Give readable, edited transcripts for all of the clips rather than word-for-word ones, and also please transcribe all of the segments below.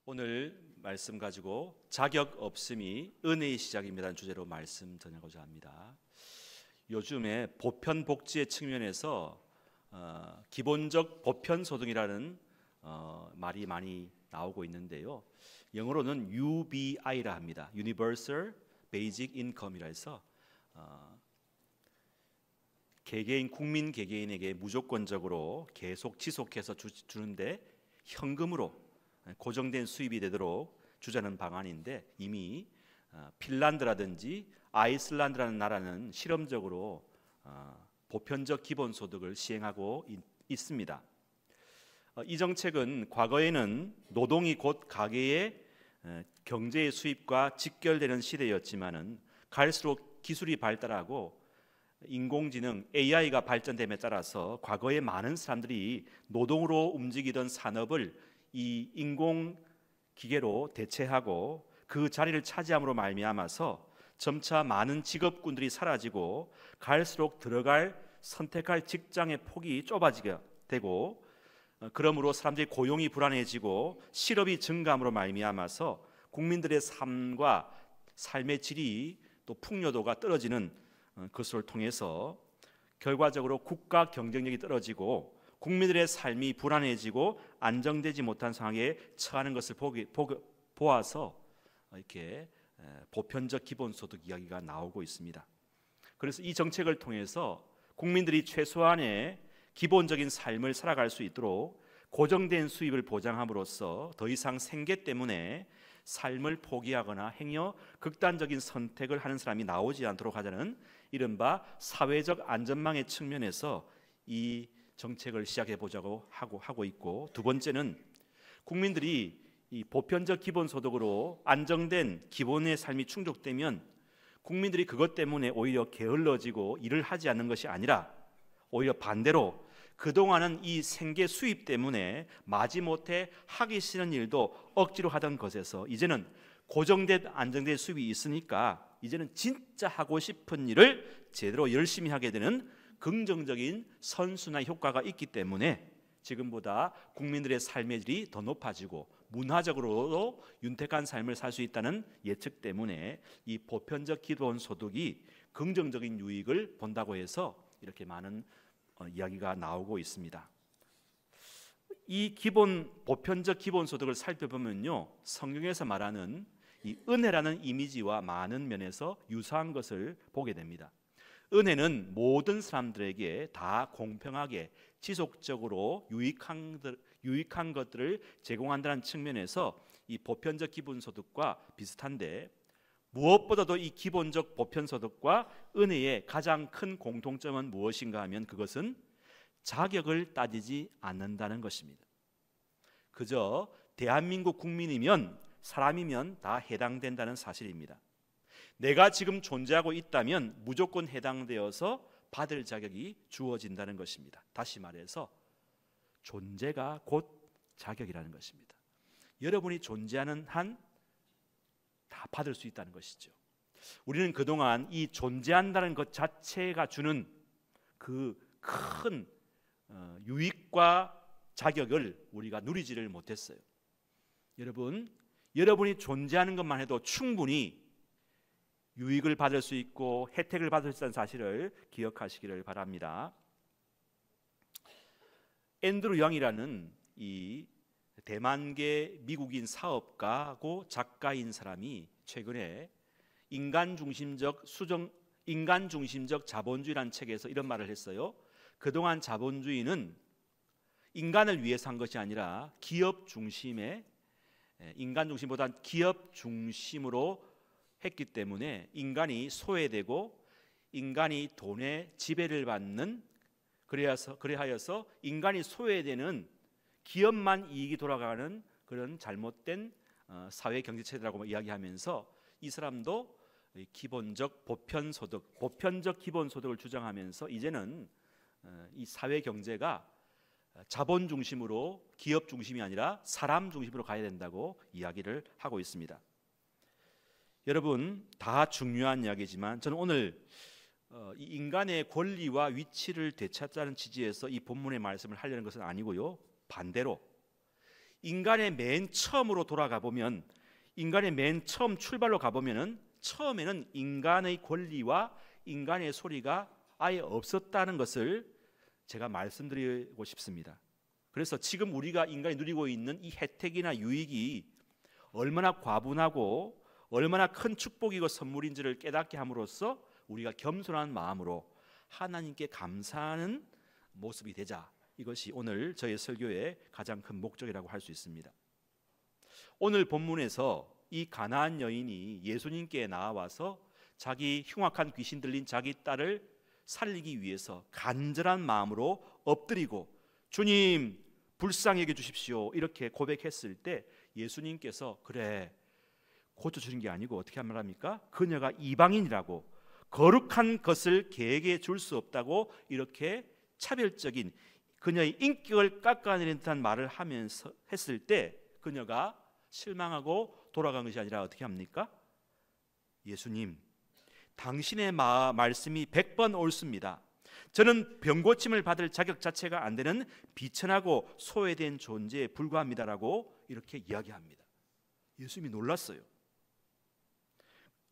오늘 말씀 가지고 자격 없음이 은혜의 시작입니다라는 주제로 말씀 전하고자 합니다. 요즘에 보편 복지의 측면에서 기본적 보편 소득이라는 말이 많이 나오고 있는데요. 영어로는 UBI라 합니다. Universal Basic Income이라 해서 개개인 국민 개개인에게 무조건적으로 계속 지속해서 주는데 현금으로 고정된 수입이 되도록 주자는 방안인데 이미 핀란드라든지 아이슬란드라는 나라는 실험적으로 보편적 기본소득을 시행하고 있습니다. 이 정책은 과거에는 노동이 곧 가계의 경제의 수입과 직결되는 시대였지만은 갈수록 기술이 발달하고 인공지능 AI가 발전됨에 따라서 과거에 많은 사람들이 노동으로 움직이던 산업을 이 인공기계로 대체하고 그 자리를 차지함으로 말미암아서 점차 많은 직업군들이 사라지고 갈수록 선택할 직장의 폭이 좁아지게 되고 그러므로 사람들이 고용이 불안해지고 실업이 증가함으로 말미암아서 국민들의 삶의 질이 또 풍요도가 떨어지는 것을 통해서 결과적으로 국가 경쟁력이 떨어지고 국민들의 삶이 불안해지고 안정되지 못한 상황에 처하는 것을 보아서 이렇게 보편적 기본소득 이야기가 나오고 있습니다. 그래서 이 정책을 통해서 국민들이 최소한의 기본적인 삶을 살아갈 수 있도록 고정된 수입을 보장함으로써 더 이상 생계 때문에 삶을 포기하거나 행여 극단적인 선택을 하는 사람이 나오지 않도록 하자는 이른바 사회적 안전망의 측면에서 이 정책을 시작해 보자고 하고 있고, 두 번째는 국민들이 이 보편적 기본소득으로 안정된 기본의 삶이 충족되면 국민들이 그것 때문에 오히려 게을러지고 일을 하지 않는 것이 아니라 오히려 반대로 그동안은 이 생계 수입 때문에 마지못해 하기 싫은 일도 억지로 하던 것에서 이제는 고정된 안정된 수입이 있으니까 이제는 진짜 하고 싶은 일을 제대로 열심히 하게 되는 긍정적인 선순환 효과가 있기 때문에 지금보다 국민들의 삶의 질이 더 높아지고 문화적으로도 윤택한 삶을 살 수 있다는 예측 때문에 이 보편적 기본소득이 긍정적인 유익을 본다고 해서 이렇게 많은 이야기가 나오고 있습니다. 이 보편적 기본소득을 살펴보면요, 성경에서 말하는 이 은혜라는 이미지와 많은 면에서 유사한 것을 보게 됩니다. 은혜는 모든 사람들에게 다 공평하게 지속적으로 유익한 것들을 제공한다는 측면에서 이 보편적 기본소득과 비슷한데, 무엇보다도 이 기본적 보편소득과 은혜의 가장 큰 공통점은 무엇인가 하면 그것은 자격을 따지지 않는다는 것입니다. 그저 대한민국 국민이면 사람이면 다 해당된다는 사실입니다. 내가 지금 존재하고 있다면 무조건 해당되어서 받을 자격이 주어진다는 것입니다. 다시 말해서 존재가 곧 자격이라는 것입니다. 여러분이 존재하는 한 다 받을 수 있다는 것이죠. 우리는 그동안 이 존재한다는 것 자체가 주는 그 큰 유익과 자격을 우리가 누리지를 못했어요. 여러분이 존재하는 것만 해도 충분히 유익을 받을 수 있고 혜택을 받을 수 있다는 사실을 기억하시기를 바랍니다. 앤드루 영이라는 이 대만계 미국인 사업가고 작가인 사람이 최근에 인간 중심적 자본주의라는 책에서 이런 말을 했어요. 그동안 자본주의는 인간을 위해서 한 것이 아니라 기업 중심의, 인간 중심보다는 기업 중심으로 했기 때문에 인간이 소외되고 인간이 돈의 지배를 받는, 그래하여서 인간이 소외되는 기업만 이익이 돌아가는 그런 잘못된 사회 경제 체제라고 이야기하면서 이 사람도 기본적 보편소득, 보편적 기본소득을 주장하면서 이제는 이 사회 경제가 자본 중심으로, 기업 중심이 아니라 사람 중심으로 가야 된다고 이야기를 하고 있습니다. 여러분, 다 중요한 이야기지만 저는 오늘 이 인간의 권리와 위치를 되찾자는 취지에서 이 본문의 말씀을 하려는 것은 아니고요, 반대로 인간의 맨 처음으로 돌아가 보면, 인간의 맨 처음 출발로 가보면은 처음에는 인간의 권리와 인간의 소리가 아예 없었다는 것을 제가 말씀드리고 싶습니다. 그래서 지금 우리가 인간이 누리고 있는 이 혜택이나 유익이 얼마나 과분하고 얼마나 큰 축복이고 선물인지를 깨닫게 함으로써 우리가 겸손한 마음으로 하나님께 감사하는 모습이 되자. 이것이 오늘 저의 설교의 가장 큰 목적이라고 할 수 있습니다. 오늘 본문에서 이 가나안 여인이 예수님께 나와서 자기 흉악한 귀신 들린 자기 딸을 살리기 위해서 간절한 마음으로 엎드리고 주님 불쌍히 여겨 주십시오 이렇게 고백했을 때 예수님께서 그래 고쳐주는 게 아니고 어떻게 말합니까? 그녀가 이방인이라고 거룩한 것을 개에게 줄 수 없다고 이렇게 차별적인 그녀의 인격을 깎아내린 듯한 말을 하면서 했을 때 그녀가 실망하고 돌아간 것이 아니라 어떻게 합니까? 예수님 당신의 말씀이 100번 옳습니다. 저는 병고침을 받을 자격 자체가 안 되는 비천하고 소외된 존재에 불과합니다라고 이렇게 이야기합니다. 예수님이 놀랐어요.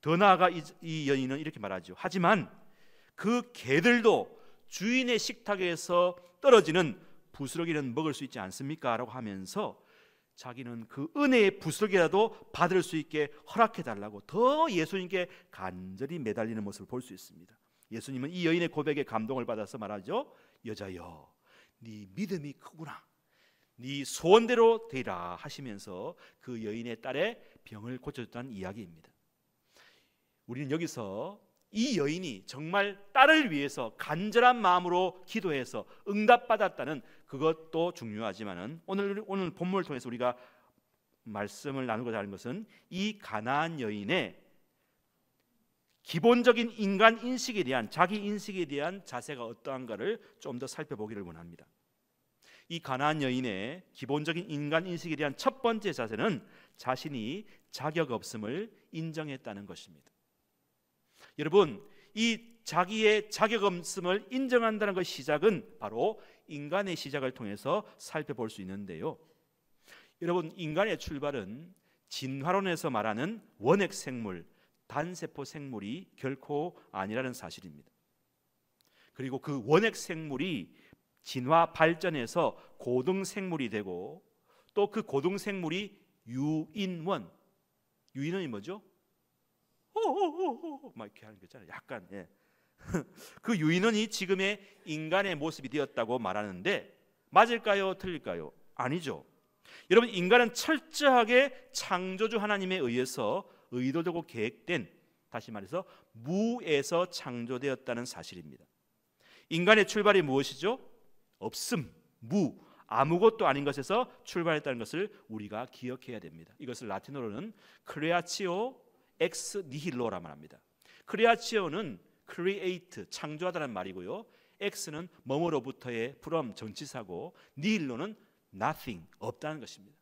더 나아가 이 여인은 이렇게 말하죠. 하지만 그 개들도 주인의 식탁에서 떨어지는 부스러기는 먹을 수 있지 않습니까? 라고 하면서 자기는 그 은혜의 부스러기라도 받을 수 있게 허락해달라고 더 예수님께 간절히 매달리는 모습을 볼 수 있습니다. 예수님은 이 여인의 고백에 감동을 받아서 말하죠. 여자여 네 믿음이 크구나, 네 소원대로 되리라 하시면서 그 여인의 딸의 병을 고쳐줬다는 이야기입니다. 우리는 여기서 이 여인이 정말 딸을 위해서 간절한 마음으로 기도해서 응답받았다는 그것도 중요하지만은 오늘 본문을 통해서 우리가 말씀을 나누고자 하는 것은 이 가나안 여인의 기본적인 인간 인식에 대한 자기 인식에 대한 자세가 어떠한가를 좀 더 살펴보기를 원합니다. 이 가나안 여인의 기본적인 인간 인식에 대한 첫 번째 자세는 자신이 자격 없음을 인정했다는 것입니다. 여러분, 이 자기의 자격 없음을 인정한다는 것 시작은 바로 인간의 시작을 통해서 살펴볼 수 있는데요. 여러분, 인간의 출발은 진화론에서 말하는 원핵 생물, 단세포 생물이 결코 아니라는 사실입니다. 그리고 그 원핵 생물이 진화 발전해서 고등 생물이 되고 또 그 고등 생물이 유인원, 유인원이 뭐죠? 막 이렇게 하는 거 있잖아요. 약간 그 유인원이 지금의 인간의 모습이 되었다고 말하는데 맞을까요? 틀릴까요? 아니죠. 여러분, 인간은 철저하게 창조주 하나님에 의해서 의도되고 계획된, 다시 말해서 무에서 창조되었다는 사실입니다. 인간의 출발이 무엇이죠? 없음, 무, 아무것도 아닌 것에서 출발했다는 것을 우리가 기억해야 됩니다. 이것을 라틴어로는 크레아치오 엑스 니힐로라 말합니다. 크레아치오는 create, 창조하다는 말이고요. 엑스는 뭐뭐로부터의 from, 전치사고 니힐로는 nothing, 없다는 것입니다.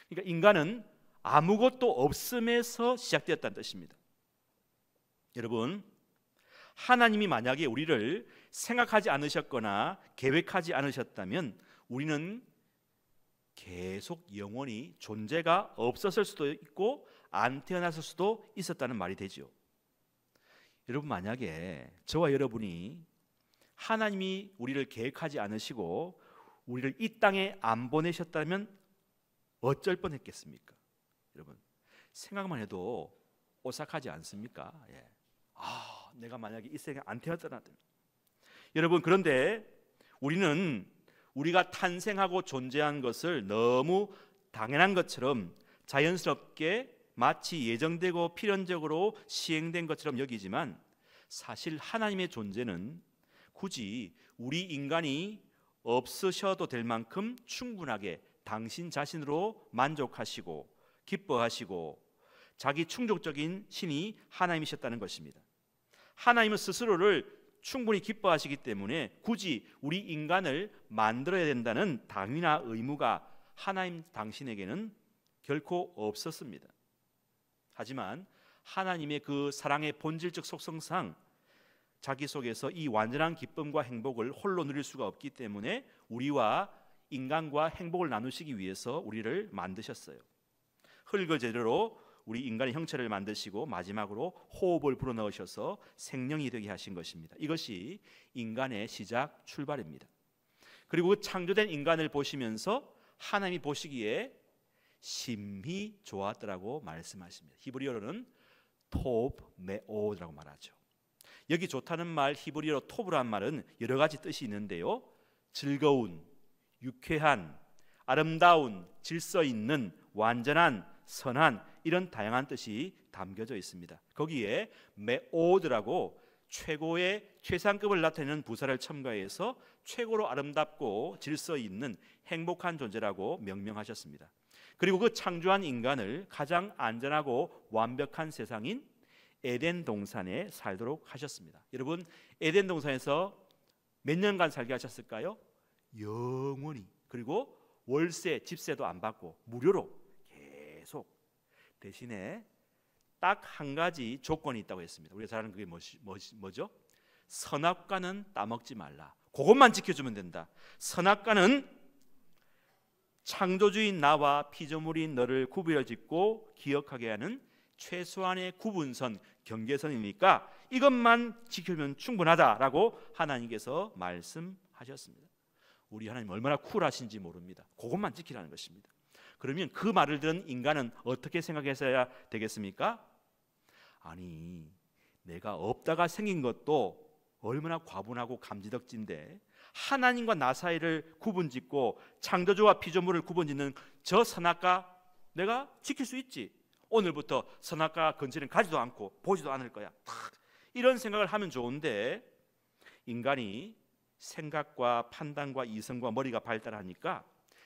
그러니까 인간은 아무것도 없음에서 시작되었다는 뜻입니다. 여러분, 하나님이 만약에 우리를 생각하지 않으셨거나 계획하지 않으셨다면 우리는 계속 영원히 존재가 없었을 수도 있고 안 태어났을 수도 있었다는 말이 되죠. 여러분, 만약에 저와 여러분이 하나님이 우리를 계획하지 않으시고 우리를 이 땅에 안 보내셨다면 어쩔 뻔했겠습니까? 여러분, 생각만 해도 오싹하지 않습니까? 내가 만약에 이 세상에 안 태어났다면. 여러분, 그런데 우리는 우리가 탄생하고 존재한 것을 너무 당연한 것처럼 자연스럽게 마치 예정되고 필연적으로 시행된 것처럼 여기지만 사실 하나님의 존재는 굳이 우리 인간이 없으셔도 될 만큼 충분하게 당신 자신으로 만족하시고 기뻐하시고 자기 충족적인 신이 하나님이셨다는 것입니다. 하나님은 스스로를 충분히 기뻐하시기 때문에 굳이 우리 인간을 만들어야 된다는 당위나 의무가 하나님 당신에게는 결코 없었습니다. 하지만 하나님의 그 사랑의 본질적 속성상 자기 속에서 이 완전한 기쁨과 행복을 홀로 누릴 수가 없기 때문에 우리와 인간과 행복을 나누시기 위해서 우리를 만드셨어요. 흙을 재료로 우리 인간의 형체를 만드시고 마지막으로 호흡을 불어넣으셔서 생명이 되게 하신 것입니다. 이것이 인간의 시작 출발입니다. 그리고 창조된 인간을 보시면서 하나님이 보시기에 심히 좋았더라고 말씀하십니다. 히브리어로는 톱메오라고 말하죠. 여기 좋다는 말, 히브리어로 톱이라는 말은 여러 가지 뜻이 있는데요, 즐거운, 유쾌한, 아름다운, 질서 있는, 완전한, 선한, 이런 다양한 뜻이 담겨져 있습니다. 거기에 메오드라고 최고의 최상급을 나타내는 부사를 첨가해서 최고로 아름답고 질서 있는 행복한 존재라고 명명하셨습니다. 그리고 그 창조한 인간을 가장 안전하고 완벽한 세상인 에덴 동산에 살도록 하셨습니다. 여러분, 에덴 동산에서 몇 년간 살게 하셨을까요? 영원히. 그리고 월세, 집세도 안 받고 무료로 계속. 대신에 딱 한 가지 조건이 있다고 했습니다. 우리가 잘 아는 그게 뭐죠? 선악과는 따먹지 말라. 그것만 지켜주면 된다. 선악과는 창조주인 나와 피조물인 너를 구별짓고 기억하게 하는 최소한의 구분선, 경계선이니까 이것만 지켜주면 충분하다라고 하나님께서 말씀하셨습니다. 우리 하나님 얼마나 쿨하신지 모릅니다. 그것만 지키라는 것입니다. 그러면 그 말을 들은 인간은 어떻게 생각했어야 되겠습니까? 아니, 내가 없다가 생긴 것도 얼마나 과분하고 감지덕지인데 하나님과 나 사이를 구분짓고 창조주와 피조물을 구분짓는 저 선악과 내가 지킬 수 있지. 오늘부터 선악과 근처는 가지도 않고 보지도 않을 거야. 이런 생각을 하면 좋은데 인간이 생각과 판단과 이성과 머리가 발달하니까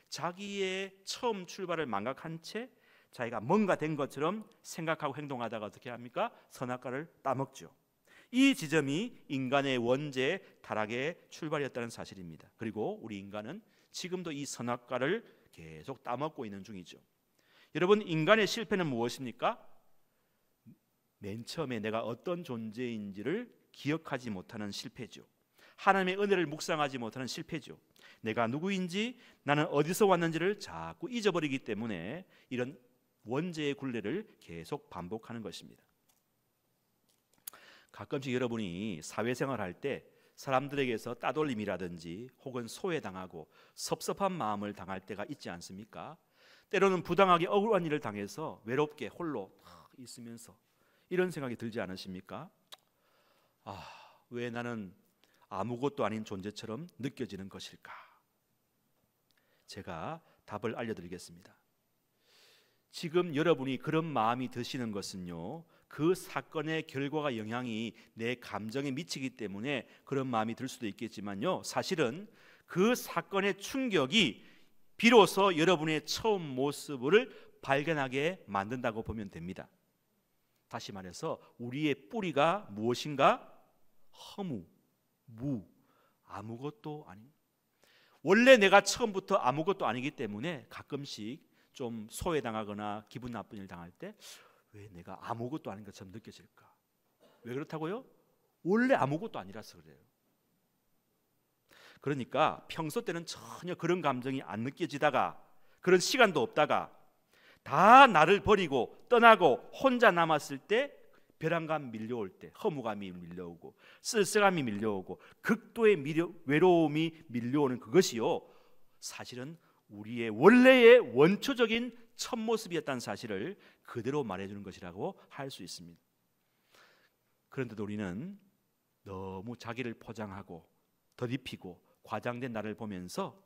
자기의 처음 출발을 망각한 채 자기가 뭔가 된 것처럼 생각하고 행동하다가 어떻게 합니까? 선악과를 따먹죠. 이 지점이 인간의 원죄 타락의 출발이었다는 사실입니다. 그리고 우리 인간은 지금도 이 선악과를 계속 따먹고 있는 중이죠. 여러분, 인간의 실패는 무엇입니까? 맨 처음에 내가 어떤 존재인지를 기억하지 못하는 실패죠. 하나님의 은혜를 묵상하지 못하는 실패죠. 내가 누구인지, 나는 어디서 왔는지를 자꾸 잊어버리기 때문에 이런 원죄의 굴레를 계속 반복하는 것입니다. 가끔씩 여러분이 사회생활할 때 사람들에게서 따돌림이라든지 혹은 소외당하고 섭섭한 마음을 당할 때가 있지 않습니까? 때로는 부당하게 억울한 일을 당해서 외롭게 홀로 있으면서 이런 생각이 들지 않으십니까? 왜 나는 아무것도 아닌 존재처럼 느껴지는 것일까? 제가 답을 알려드리겠습니다. 지금 여러분이 그런 마음이 드시는 것은요, 그 사건의 결과가 영향이 내 감정에 미치기 때문에 그런 마음이 들 수도 있겠지만요, 사실은 그 사건의 충격이 비로소 여러분의 처음 모습을 발견하게 만든다고 보면 됩니다. 다시 말해서 우리의 뿌리가 무엇인가? 허무, 무, 아무것도 아닌, 원래 내가 처음부터 아무것도 아니기 때문에 가끔씩 좀 소외당하거나 기분 나쁜 일 당할 때 왜 내가 아무것도 아닌 것처럼 느껴질까? 왜 그렇다고요? 원래 아무것도 아니라서 그래요. 그러니까 평소 때는 전혀 그런 감정이 안 느껴지다가, 그런 시간도 없다가 다 나를 버리고 떠나고 혼자 남았을 때 배란감 밀려올 때, 허무감이 밀려오고 쓸쓸함이 밀려오고 극도의 외로움이 밀려오는 그것이요, 사실은 우리의 원래의 원초적인 첫 모습이었다는 사실을 그대로 말해주는 것이라고 할 수 있습니다. 그런데도 우리는 너무 자기를 포장하고 덧입히고 과장된 나를 보면서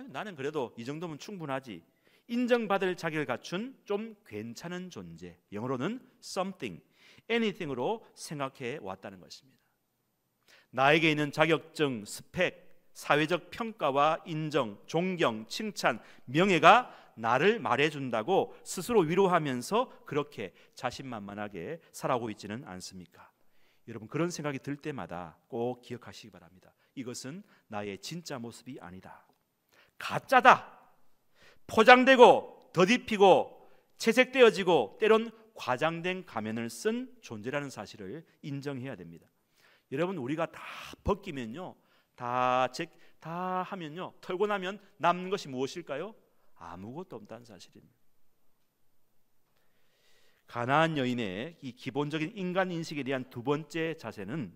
나는 그래도 이 정도면 충분하지, 인정받을 자격을 갖춘 좀 괜찮은 존재, 영어로는 something, anything으로 생각해 왔다는 것입니다. 나에게 있는 자격증, 스펙, 사회적 평가와 인정, 존경, 칭찬, 명예가 나를 말해준다고 스스로 위로하면서 그렇게 자신만만하게 살아오고 있지는 않습니까? 여러분, 그런 생각이 들 때마다 꼭 기억하시기 바랍니다. 이것은 나의 진짜 모습이 아니다. 가짜다. 포장되고 덧입히고 채색되어지고 때론 과장된 가면을 쓴 존재라는 사실을 인정해야 됩니다. 여러분, 우리가 다 벗기면요, 다 다 하면요, 털고 나면 남는 것이 무엇일까요? 아무것도 없다는 사실입니다. 가나안 여인의 이 기본적인 인간 인식에 대한 두 번째 자세는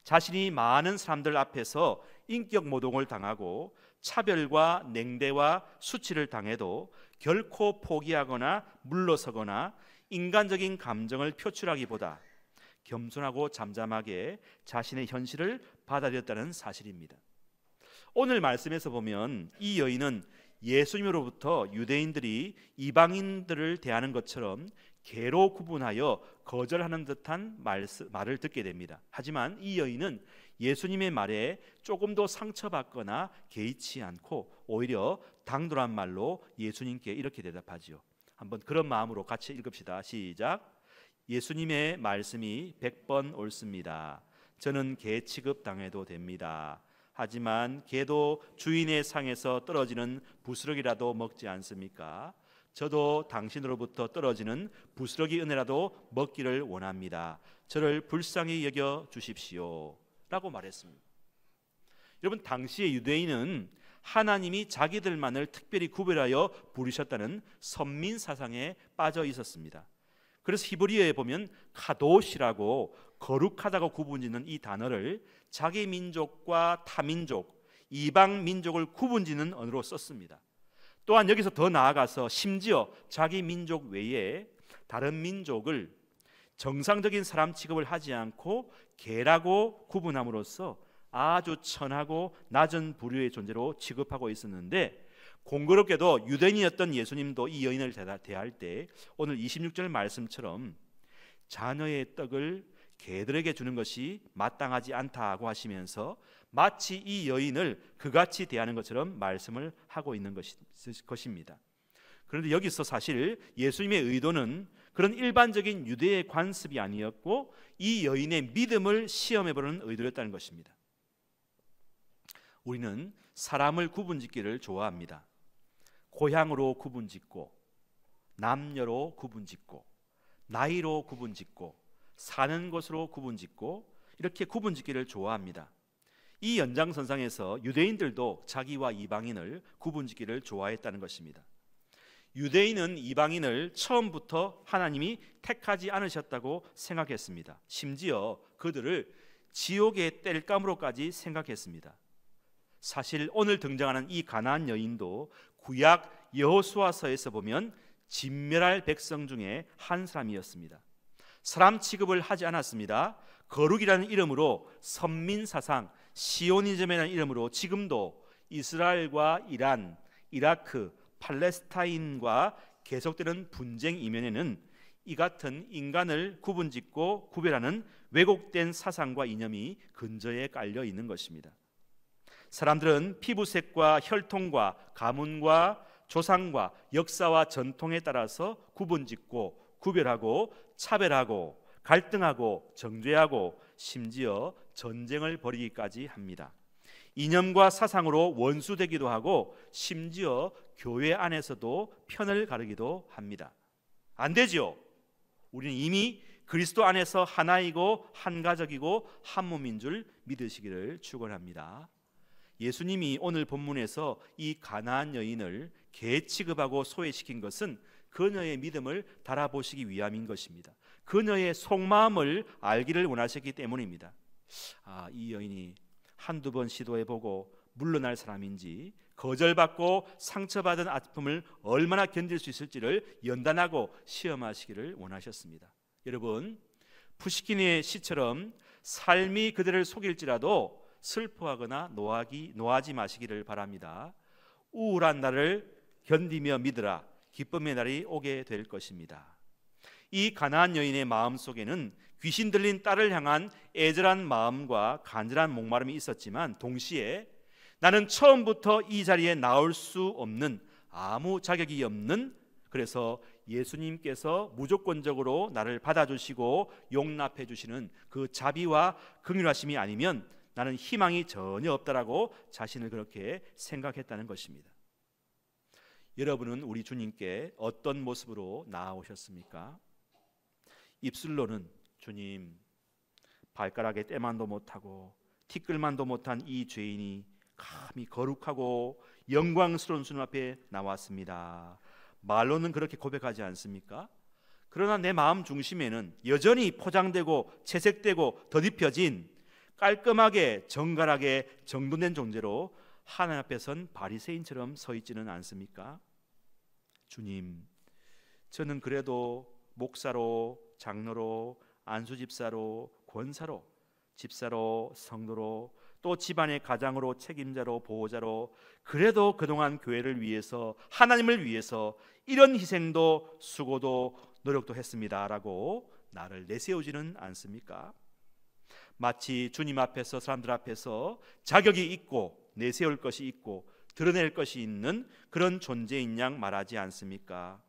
자신이 많은 사람들 앞에서 인격 모독을 당하고 차별과 냉대와 수치를 당해도 결코 포기하거나 물러서거나 인간적인 감정을 표출하기보다 겸손하고 잠잠하게 자신의 현실을 받아들였다는 사실입니다. 오늘 말씀에서 보면 이 여인은 예수님으로부터 유대인들이 이방인들을 대하는 것처럼 개로 구분하여 거절하는 듯한 말을 듣게 됩니다. 하지만 이 여인은 예수님의 말에 조금도 상처받거나 개의치 않고 오히려 당돌한 말로 예수님께 이렇게 대답하지요. 한번 그런 마음으로 같이 읽읍시다. 시작. 예수님의 말씀이 100번 옳습니다. 저는 개 취급당해도 됩니다. 하지만 개도 주인의 상에서 떨어지는 부스러기라도 먹지 않습니까? 저도 당신으로부터 떨어지는 부스러기 은혜라도 먹기를 원합니다. 저를 불쌍히 여겨 주십시오 라고 말했습니다. 여러분, 당시의 유대인은 하나님이 자기들만을 특별히 구별하여 부르셨다는 선민 사상에 빠져 있었습니다. 그래서 히브리어에 보면 카도시라고 거룩하다고 구분짓는 이 단어를 자기 민족과 타민족, 이방 민족을 구분짓는 언어로 썼습니다. 또한 여기서 더 나아가서 심지어 자기 민족 외에 다른 민족을 정상적인 사람 취급을 하지 않고 개라고 구분함으로써 아주 천하고 낮은 부류의 존재로 취급하고 있었는데, 공교롭게도 유대인이었던 예수님도 이 여인을 대할 때 오늘 26절 말씀처럼 자녀의 떡을 개들에게 주는 것이 마땅하지 않다고 하시면서 마치 이 여인을 그같이 대하는 것처럼 말씀을 하고 있는 것입니다. 그런데 여기서 사실 예수님의 의도는 그런 일반적인 유대의 관습이 아니었고 이 여인의 믿음을 시험해보는 의도였다는 것입니다. 우리는 사람을 구분짓기를 좋아합니다. 고향으로 구분짓고, 남녀로 구분짓고, 나이로 구분짓고, 사는 곳으로 구분짓고, 이렇게 구분짓기를 좋아합니다. 이 연장선상에서 유대인들도 자기와 이방인을 구분짓기를 좋아했다는 것입니다. 유대인은 이방인을 처음부터 하나님이 택하지 않으셨다고 생각했습니다. 심지어 그들을 지옥의 땔감으로까지 생각했습니다. 사실 오늘 등장하는 이 가나안 여인도 구약 여호수아서에서 보면 진멸할 백성 중에 한 사람이었습니다. 사람 취급을 하지 않았습니다. 거룩이라는 이름으로 선민사상, 시오니즘이라는 이름으로 지금도 이스라엘과 이란, 이라크, 팔레스타인과 계속되는 분쟁 이면에는 이 같은 인간을 구분짓고 구별하는 왜곡된 사상과 이념이 근저에 깔려 있는 것입니다. 사람들은 피부색과 혈통과 가문과 조상과 역사와 전통에 따라서 구분짓고 구별하고 차별하고 갈등하고 정죄하고 심지어 전쟁을 벌이기까지 합니다. 이념과 사상으로 원수되기도 하고 심지어 교회 안에서도 편을 가르기도 합니다. 안 되죠. 우리는 이미 그리스도 안에서 하나이고 한가족이고 한 몸인 줄 믿으시기를 축원합니다. 예수님이 오늘 본문에서 이 가나안 여인을 개 취급하고 소외시킨 것은 그녀의 믿음을 달아보시기 위함인 것입니다. 그녀의 속마음을 알기를 원하셨기 때문입니다. 이 여인이 한두 번 시도해보고 물러날 사람인지, 거절받고 상처받은 아픔을 얼마나 견딜 수 있을지를 연단하고 시험하시기를 원하셨습니다. 여러분, 푸시킨의 시처럼 삶이 그들을 속일지라도 슬퍼하거나 노하지 마시기를 바랍니다. 우울한 날을 견디며 믿으라. 기쁨의 날이 오게 될 것입니다. 이 가나안 여인의 마음 속에는 귀신 들린 딸을 향한 애절한 마음과 간절한 목마름이 있었지만 동시에 나는 처음부터 이 자리에 나올 수 없는, 아무 자격이 없는, 그래서 예수님께서 무조건적으로 나를 받아주시고 용납해 주시는 그 자비와 긍휼하심이 아니면 나는 희망이 전혀 없다라고 자신을 그렇게 생각했다는 것입니다. 여러분은 우리 주님께 어떤 모습으로 나아오셨습니까? 입술로는 주님, 발가락에 때만도 못하고 티끌만도 못한 이 죄인이 감히 거룩하고 영광스러운 주님 앞에 나왔습니다. 말로는 그렇게 고백하지 않습니까? 그러나 내 마음 중심에는 여전히 포장되고 채색되고 덧입혀진 깔끔하게 정갈하게 정돈된 존재로 하나님 앞에 선 바리새인처럼 서 있지는 않습니까? 주님, 저는 그래도 목사로, 장로로, 안수집사로, 권사로, 집사로, 성도로, 또 집안의 가장으로, 책임자로, 보호자로, 그래도 그동안 교회를 위해서, 하나님을 위해서 이런 희생도 수고도 노력도 했습니다라고 나를 내세우지는 않습니까? 마치 주님 앞에서, 사람들 앞에서 자격이 있고 내세울 것이 있고 드러낼 것이 있는 그런 존재인 양 말하지 않습니까?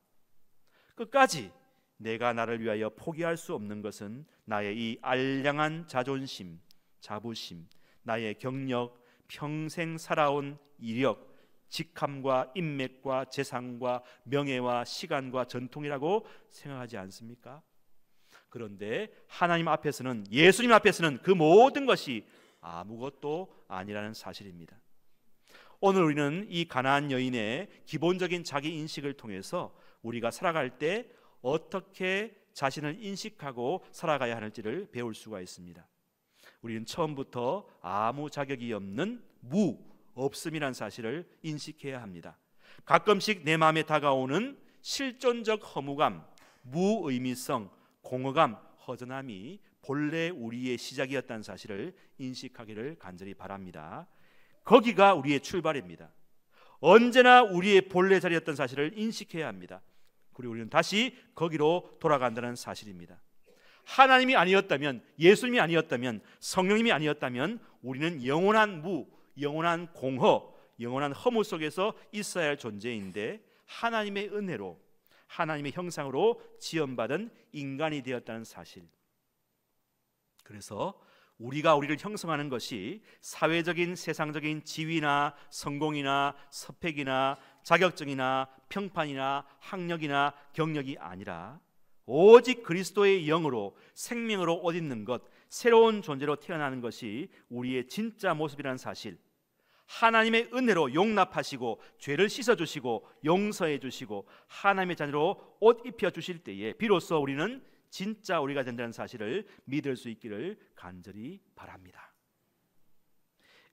끝까지 내가 나를 위하여 포기할 수 없는 것은 나의 이 알량한 자존심, 자부심, 나의 경력, 평생 살아온 이력, 직함과 인맥과 재산과 명예와 시간과 전통이라고 생각하지 않습니까? 그런데 하나님 앞에서는, 예수님 앞에서는 그 모든 것이 아무것도 아니라는 사실입니다. 오늘 우리는 이 가나안 여인의 기본적인 자기 인식을 통해서 우리가 살아갈 때 어떻게 자신을 인식하고 살아가야 하는지를 배울 수가 있습니다. 우리는 처음부터 아무 자격이 없는 없음이란 사실을 인식해야 합니다. 가끔씩 내 마음에 다가오는 실존적 허무감, 무의미성, 공허감, 허전함이 본래 우리의 시작이었다는 사실을 인식하기를 간절히 바랍니다. 거기가 우리의 출발입니다. 언제나 우리의 본래 자리였던 사실을 인식해야 합니다. 그리고 우리는 다시 거기로 돌아간다는 사실입니다. 하나님이 아니었다면, 예수님이 아니었다면, 성령님이 아니었다면 우리는 영원한 영원한 공허, 영원한 허무 속에서 있어야 할 존재인데 하나님의 은혜로, 하나님의 형상으로 지음받은 인간이 되었다는 사실. 그래서 우리가 우리를 형성하는 것이 사회적인 세상적인 지위나 성공이나 스펙이나 자격증이나 평판이나 학력이나 경력이 아니라 오직 그리스도의 영으로, 생명으로 옷 입는 것, 새로운 존재로 태어나는 것이 우리의 진짜 모습이라는 사실. 하나님의 은혜로 용납하시고 죄를 씻어주시고 용서해 주시고 하나님의 자녀로 옷 입혀주실 때에 비로소 우리는 진짜 우리가 된다는 사실을 믿을 수 있기를 간절히 바랍니다.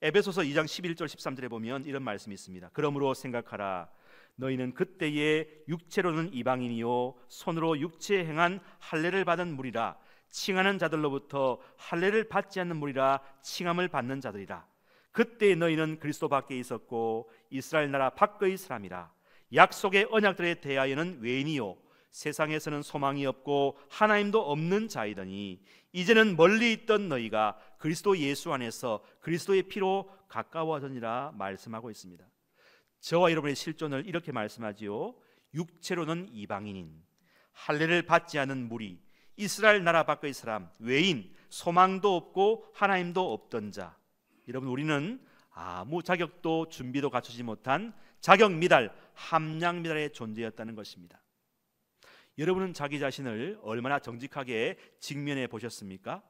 에베소서 2장 11절 13절에 보면 이런 말씀이 있습니다. 그러므로 생각하라. 너희는 그때에 육체로는 이방인이요 손으로 육체에 행한 할례를 받은 무리라. 칭하는 자들로부터 할례를 받지 않는 무리라. 칭함을 받는 자들이라. 그때 너희는 그리스도 밖에 있었고 이스라엘 나라 밖의 사람이라. 약속의 언약들에 대하여는 외인이요 세상에서는 소망이 없고 하나님도 없는 자이더니 이제는 멀리 있던 너희가 그리스도 예수 안에서 그리스도의 피로 가까워졌느니라 말씀하고 있습니다. 저와 여러분의 실존을 이렇게 말씀하지요. 육체로는 이방인인, 할례를 받지 않은 무리, 이스라엘 나라 밖의 사람, 외인, 소망도 없고 하나님도 없던 자. 여러분, 우리는 아무 자격도 준비도 갖추지 못한 자격 미달, 함량 미달의 존재였다는 것입니다. 여러분은 자기 자신을 얼마나 정직하게 직면해 보셨습니까?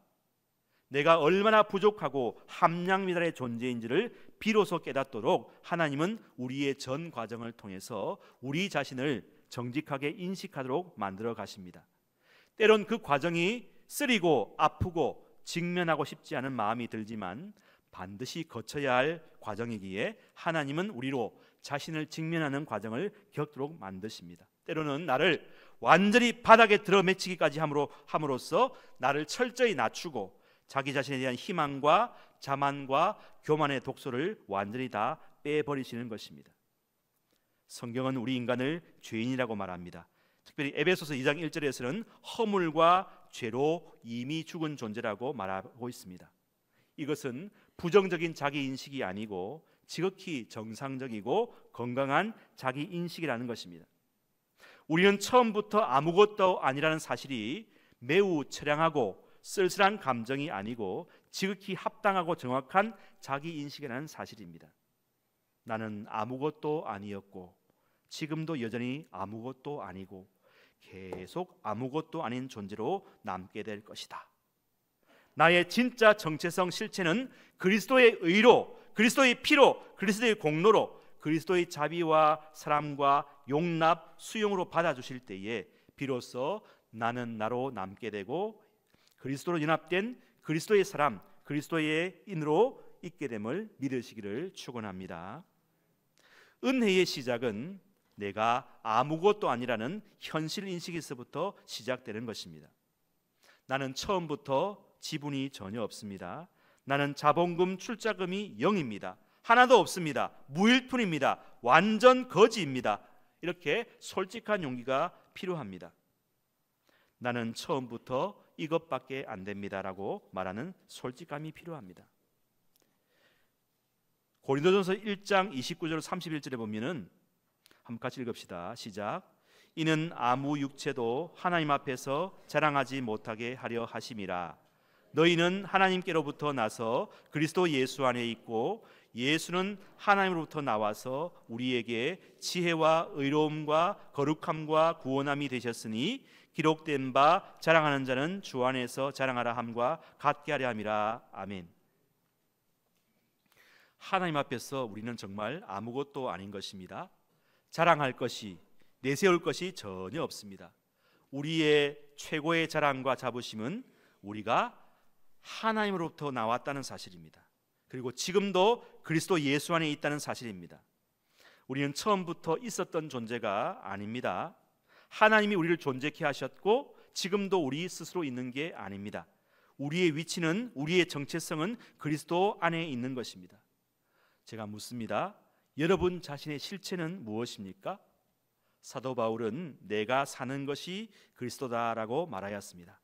내가 얼마나 부족하고 함량 미달의 존재인지를 비로소 깨닫도록 하나님은 우리의 전 과정을 통해서 우리 자신을 정직하게 인식하도록 만들어 가십니다. 때론 그 과정이 쓰리고 아프고 직면하고 싶지 않은 마음이 들지만 반드시 거쳐야 할 과정이기에 하나님은 우리로 자신을 직면하는 과정을 겪도록 만드십니다. 때로는 나를 완전히 바닥에 들어맺히기까지 함으로써 나를 철저히 낮추고 자기 자신에 대한 희망과 자만과 교만의 독소를 완전히 다 빼버리시는 것입니다. 성경은 우리 인간을 죄인이라고 말합니다. 특별히 에베소서 2장 1절에서는 허물과 죄로 이미 죽은 존재라고 말하고 있습니다. 이것은 부정적인 자기 인식이 아니고 지극히 정상적이고 건강한 자기 인식이라는 것입니다. 우리는 처음부터 아무것도 아니라는 사실이 매우 처량하고 쓸쓸한 감정이 아니고 지극히 합당하고 정확한 자기 인식이라는 사실입니다. 나는 아무것도 아니었고 지금도 여전히 아무것도 아니고 계속 아무것도 아닌 존재로 남게 될 것이다. 나의 진짜 정체성 실체는 그리스도의 의로, 그리스도의 피로, 그리스도의 공로로, 그리스도의 자비와 사랑과 용납, 수용으로 받아주실 때에 비로소 나는 나로 남게 되고 그리스도로 연합된 그리스도의 사람, 그리스도의 인으로 있게 됨을 믿으시기를 축원합니다. 은혜의 시작은 내가 아무것도 아니라는 현실 인식에서부터 시작되는 것입니다. 나는 처음부터 지분이 전혀 없습니다. 나는 자본금 출자금이 0입니다. 하나도 없습니다. 무일푼입니다. 완전 거지입니다. 이렇게 솔직한 용기가 필요합니다. 나는 처음부터 이것밖에 안 됩니다라고 말하는 솔직함이 필요합니다. 고린도전서 1장 29절 31절에 보면은 한번 같이 읽읍시다. 시작. 이는 아무 육체도 하나님 앞에서 자랑하지 못하게 하려 하심이라. 너희는 하나님께로부터 나서 그리스도 예수 안에 있고 예수는 하나님으로부터 나와서 우리에게 지혜와 의로움과 거룩함과 구원함이 되셨으니 기록된 바 자랑하는 자는 주 안에서 자랑하라 함과 같게 하려 함이라. 아멘. 하나님 앞에서 우리는 정말 아무것도 아닌 것입니다. 자랑할 것이, 내세울 것이 전혀 없습니다. 우리의 최고의 자랑과 자부심은 우리가 하나님으로부터 나왔다는 사실입니다. 그리고 지금도 그리스도 예수 안에 있다는 사실입니다. 우리는 처음부터 있었던 존재가 아닙니다. 하나님이 우리를 존재케 하셨고 지금도 우리 스스로 있는 게 아닙니다. 우리의 위치는, 우리의 정체성은 그리스도 안에 있는 것입니다. 제가 묻습니다. 여러분 자신의 실체는 무엇입니까? 사도 바울은 내가 사는 것이 그리스도다라고 말하였습니다.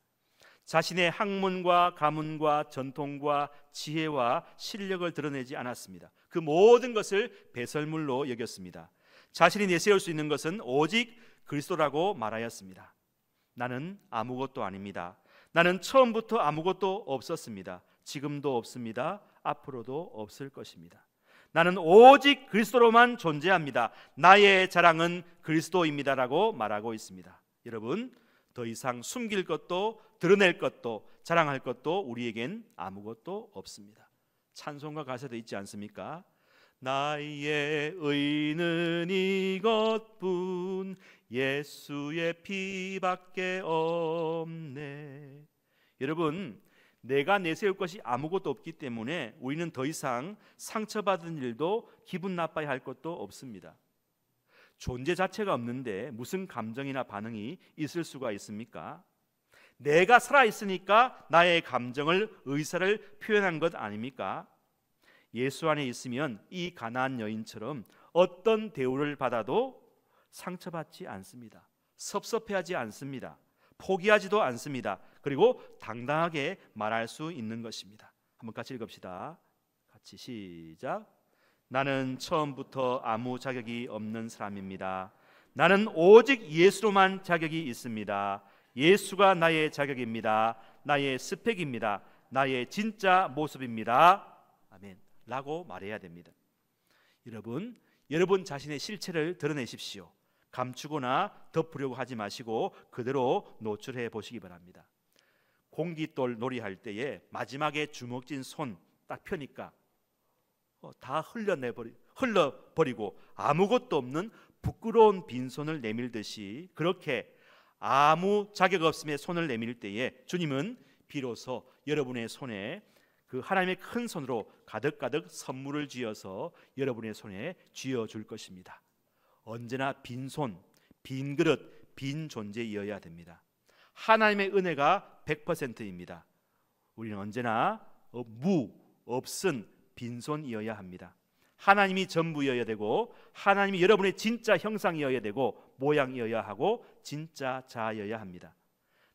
자신의 학문과 가문과 전통과 지혜와 실력을 드러내지 않았습니다. 그 모든 것을 배설물로 여겼습니다. 자신이 내세울 수 있는 것은 오직 그리스도라고 말하였습니다. 나는 아무것도 아닙니다. 나는 처음부터 아무것도 없었습니다. 지금도 없습니다. 앞으로도 없을 것입니다. 나는 오직 그리스도로만 존재합니다. 나의 자랑은 그리스도입니다라고 말하고 있습니다. 여러분, 더 이상 숨길 것도 드러낼 것도 자랑할 것도 우리에겐 아무것도 없습니다. 찬송가 가사도 있지 않습니까? 나의 의는 이것뿐 예수의 피밖에 없네. 여러분, 내가 내세울 것이 아무것도 없기 때문에 우리는 더 이상 상처받은 일도 기분 나빠야 할 것도 없습니다. 존재 자체가 없는데 무슨 감정이나 반응이 있을 수가 있습니까? 내가 살아있으니까 나의 감정을, 의사를 표현한 것 아닙니까? 예수 안에 있으면 이 가나안 여인처럼 어떤 대우를 받아도 상처받지 않습니다. 섭섭해하지 않습니다. 포기하지도 않습니다. 그리고 당당하게 말할 수 있는 것입니다. 한번 같이 읽읍시다. 같이 시작. 나는 처음부터 아무 자격이 없는 사람입니다. 나는 오직 예수로만 자격이 있습니다. 예수가 나의 자격입니다. 나의 스펙입니다. 나의 진짜 모습입니다. 아멘. 라고 말해야 됩니다. 여러분 자신의 실체를 드러내십시오. 감추거나 덮으려고 하지 마시고 그대로 노출해 보시기 바랍니다. 공깃돌 놀이할 때에 마지막에 주먹진 손 딱 펴니까 다 흘러버리고 아무것도 없는 부끄러운 빈손을 내밀듯이 그렇게 아무 자격 없음에 손을 내밀 때에 주님은 비로소 여러분의 손에 그 하나님의 큰 손으로 가득가득 선물을 쥐어서 여러분의 손에 쥐어줄 것입니다. 언제나 빈손, 빈 그릇, 빈 존재이어야 됩니다. 하나님의 은혜가 100%입니다. 우리는 언제나 없은 빈손이어야 합니다. 하나님이 전부이어야 되고 하나님이 여러분의 진짜 형상이어야 되고 모양이어야 하고 진짜 자아여야 합니다.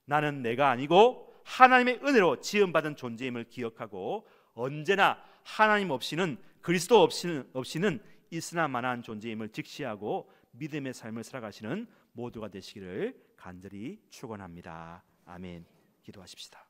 나는 내가 아니고 하나님의 은혜로 지음받은 존재임을 기억하고 언제나 하나님 없이는, 그리스도 없이는 있으나마나한 존재임을 직시하고 믿음의 삶을 살아가시는 모두가 되시기를 간절히 축원합니다. 아멘. 기도하십시다.